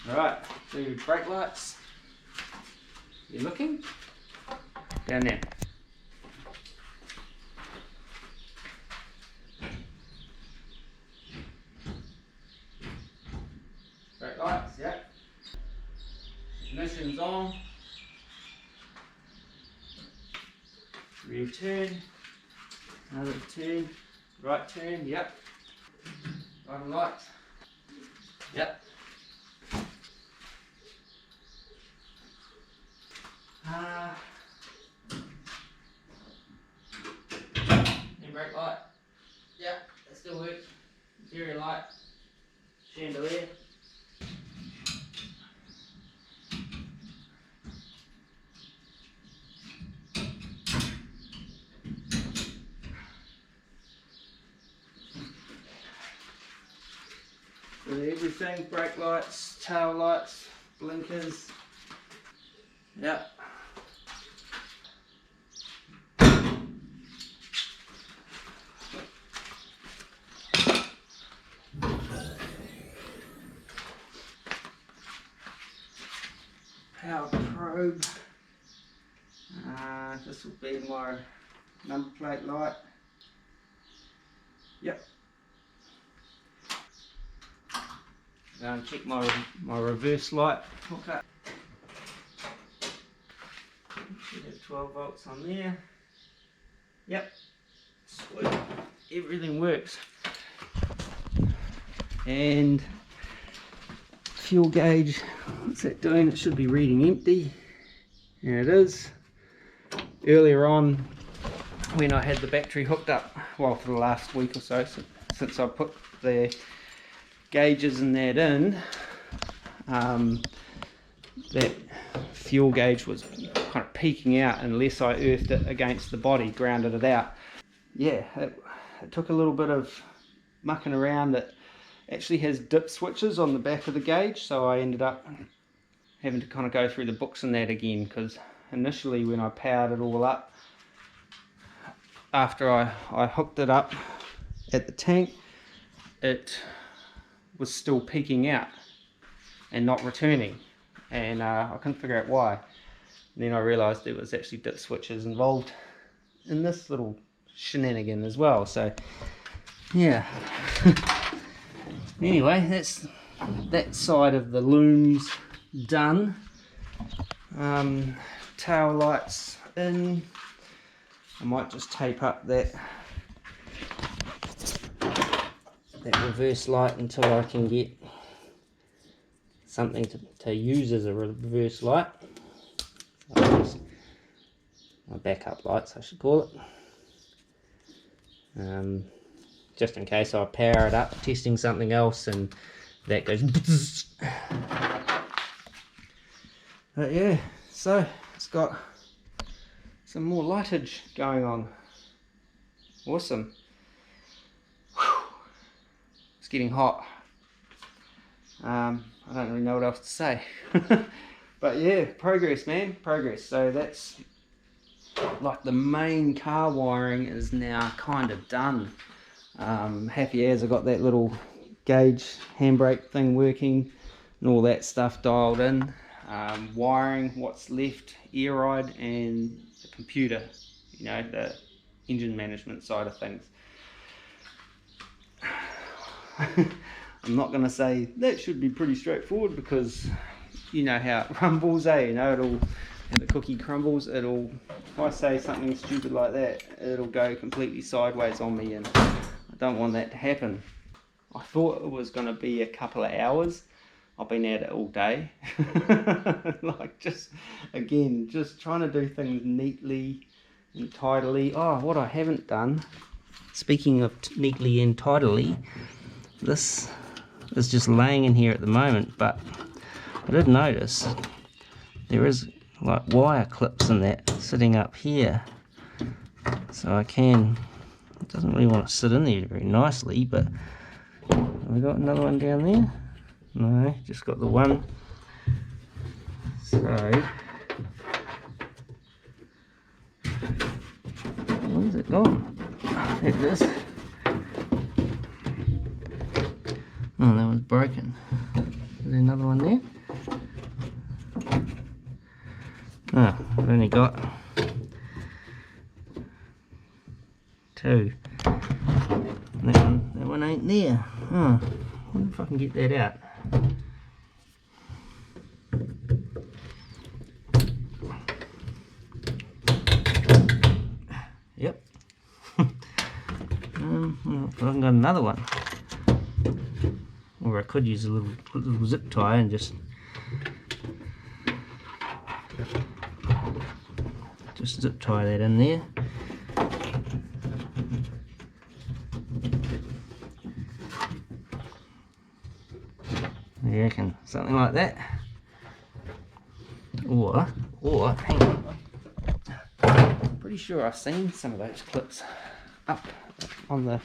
Alright, do brake lights. You looking? Down there. Brake lights, yep. Ignition's on. Rear turn. Another turn. Right turn, yep. Right lights. Yep. Brake light. Yeah, that still works. Very light chandelier. With everything, brake lights, tail lights, blinkers. Yep. Power probe. This will be my number plate light. Yep. Check my reverse light hooker. Should have 12 volts on there. Yep. Sweet. Everything works. And fuel gauge, what's that doing? It should be reading empty. And it is. Earlier on, when I had the battery hooked up, well, for the last week or so, since I put the gauges and that in, that fuel gauge was kind of peaking out unless I earthed it against the body, grounded it out. Yeah, it took a little bit of mucking around. It actually has dip switches on the back of the gauge, so I ended up having to kind of go through the books and that again, because initially when I powered it all up, after I hooked it up at the tank, it was still peaking out and not returning, and I couldn't figure out why. And then I realised there was actually dip switches involved in this little shenanigan as well, so yeah. Anyway, that's that side of the looms done. Tail lights in. I might just tape up that reverse light until I can get something to use as a reverse light. My backup lights, I should call it. Just in case I power it up testing something else and that goes. But yeah, so it's got some more lightage going on. Awesome. Whew. It's getting hot. I don't really know what else to say. But yeah, progress, man, progress. So that's like the main car wiring is now kind of done. Happy as I got that little gauge handbrake thing working and all that stuff dialed in. Wiring, what's left, air ride and the computer, you know, the engine management side of things. I'm not going to say that should be pretty straightforward, because you know how it rumbles, eh? You know, it'll, and the cookie crumbles, it'll, if I say something stupid like that, it'll go completely sideways on me, and I don't want that to happen. I thought it was going to be a couple of hours. I've been at it all day. Like, just again, just trying to do things neatly and tidily. Oh, what I haven't done, speaking of neatly and tidily, this is just laying in here at the moment, but I did notice there is like wire clips and that sitting up here, so I can, it doesn't really want to sit in there very nicely, but have we got another one down there? No, just got the one. So where's it gone? There it is. Oh, that one's broken. Is there another one there? Oh, I've only got two. That one ain't there. Oh, I wonder if I can get that out. Yep. I haven't got another one. Or I could use a little zip tie and just zip tie that in there. You reckon something like that? Or hang on. Pretty sure I've seen some of those clips up on the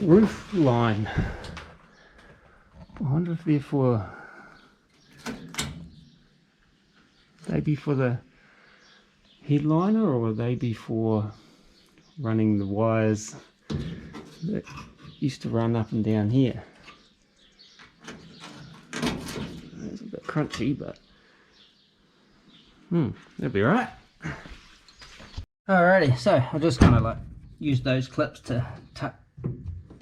roof line. I wonder if they're for, they be for the headliner, or will they be for running the wires that used to run up and down here? It's a bit crunchy, but that'll be right. Alrighty, so I'm just gonna like use those clips to tuck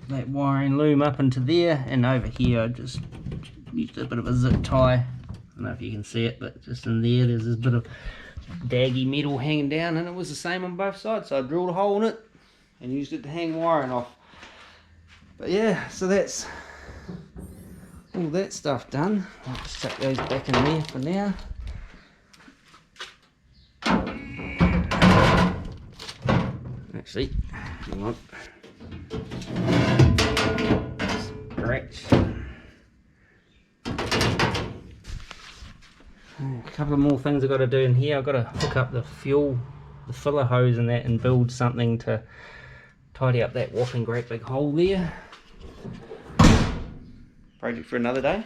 that wiring loom up into there, and over here I just used a bit of a zip tie. I don't know if you can see it, but just in there's this bit of daggy metal hanging down, and it was the same on both sides, so I drilled a hole in it and used it to hang wiring off. But yeah, so that's all that stuff done. I'll just chuck those back in there for now. Actually, hang on. Scratch. A couple of more things I've got to do in here. I've got to hook up the filler hose and that, and build something to tidy up that whopping great big hole there. Project for another day.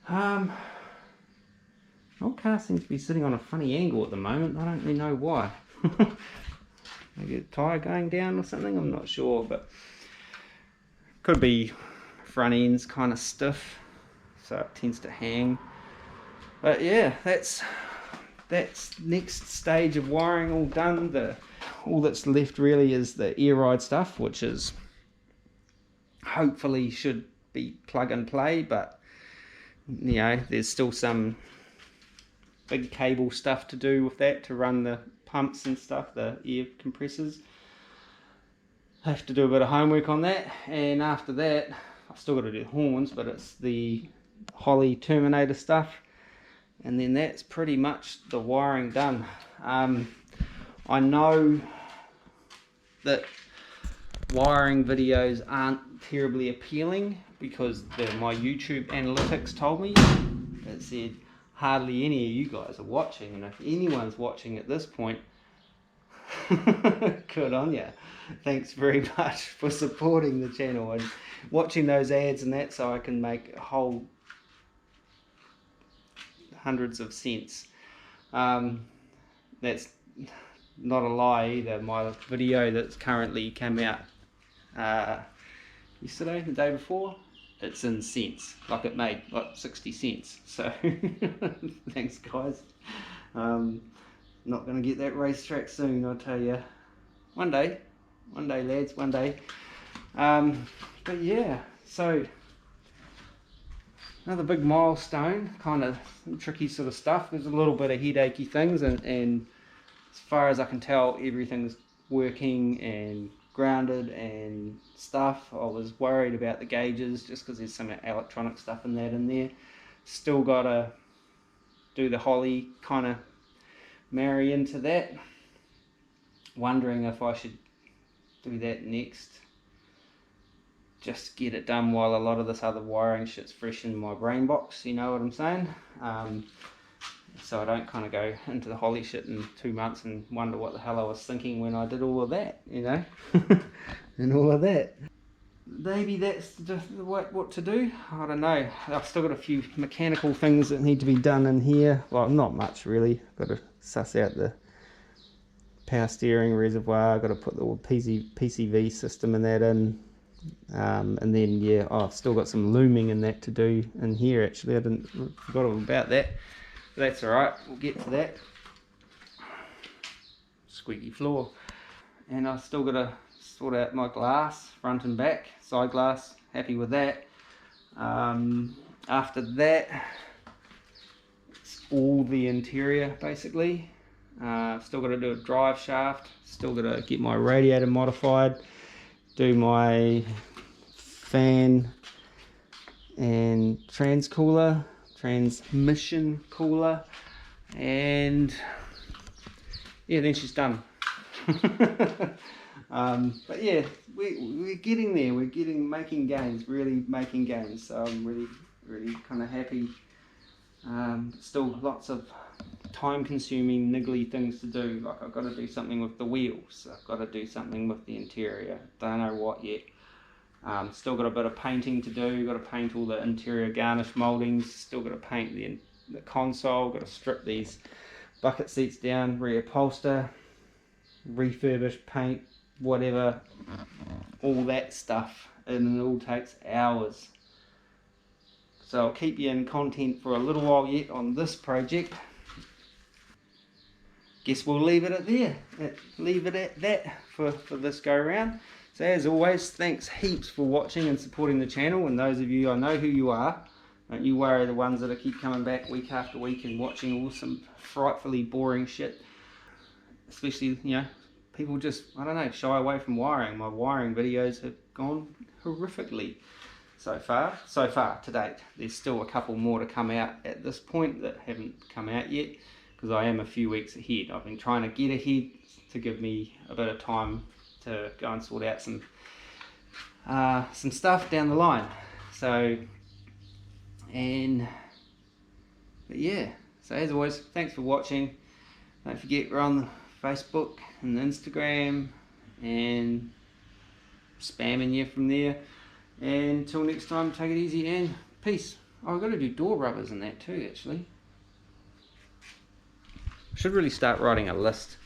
My car seems to be sitting on a funny angle at the moment. I don't really know why. Maybe a tyre going down or something, I'm not sure, but could be front end's kind of stiff, so it tends to hang. But yeah, that's next stage of wiring all done. All that's left really is the air ride stuff, which is hopefully should be plug and play, but you know, there's still some big cable stuff to do with that to run the pumps and stuff, the air compressors. Have to do a bit of homework on that, and after that I've still got to do horns, but it's the Holly terminator stuff, and then that's pretty much the wiring done. I know that wiring videos aren't terribly appealing because my YouTube analytics told me, it said hardly any of you guys are watching, and if anyone's watching at this point, good on you. Thanks very much for supporting the channel and watching those ads and that, so I can make a whole hundreds of cents. That's not a lie either. My video that's currently came out yesterday, the day before, it's in cents, like it made like 60 cents, so thanks guys. Not going to get that racetrack soon, I'll tell you. One day lads, one day. But yeah, so another big milestone, kind of tricky sort of stuff. There's a little bit of headachy things, and as far as I can tell, everything's working and grounded and stuff. I was worried about the gauges just because there's some electronic stuff in there. Still got to do the Holly kind of marry into that. Wondering if I should do that next, just get it done while a lot of this other wiring shit's fresh in my brain box, you know what I'm saying? So I don't kind of go into the Holly shit in 2 months and wonder what the hell I was thinking when I did all of that, you know? And all of that. Maybe that's just what to do. I don't know. I've still got a few mechanical things that need to be done in here. Well, not much really. Got to suss out the power steering reservoir. Got to put the PCV system and that in. And then yeah, I've still got some looming and that to do in here actually. I forgot all about that. But that's alright, we'll get to that. Squeaky floor. And I've still got to sort out my glass, front and back, side glass, happy with that. After that, it's all the interior basically. Still got to do a drive shaft, still got to get my radiator modified, do my fan and transmission cooler, and yeah, then she's done. But yeah, we're getting there. We're making gains, really making gains. So I'm really kind of happy. Still lots of time-consuming, niggly things to do. Like I've got to do something with the wheels. I've got to do something with the interior. Don't know what yet. Still got a bit of painting to do. Got to paint all the interior garnish mouldings. Still got to paint the console. Got to strip these bucket seats down, reupholster, refurbish, paint, whatever, all that stuff, and it all takes hours. So I'll keep you in content for a little while yet on this project. Guess we'll leave it at there. Leave it at that for this go round. So as always, thanks heaps for watching and supporting the channel, and those of you, I know who you are. Don't you worry, the ones that keep coming back week after week and watching all some frightfully boring shit. Especially, you know, people just, I don't know, shy away from wiring. My wiring videos have gone horrifically so far to date. There's still a couple more to come out at this point that haven't come out yet, because I am a few weeks ahead. I've been trying to get ahead to give me a bit of time to go and sort out some stuff down the line. So, but yeah, so as always, thanks for watching. Don't forget we're on the Facebook and the Instagram, and spamming you from there. And until next time, take it easy and peace. Oh, I've got to do door rubbers and that too, actually. Should really start writing a list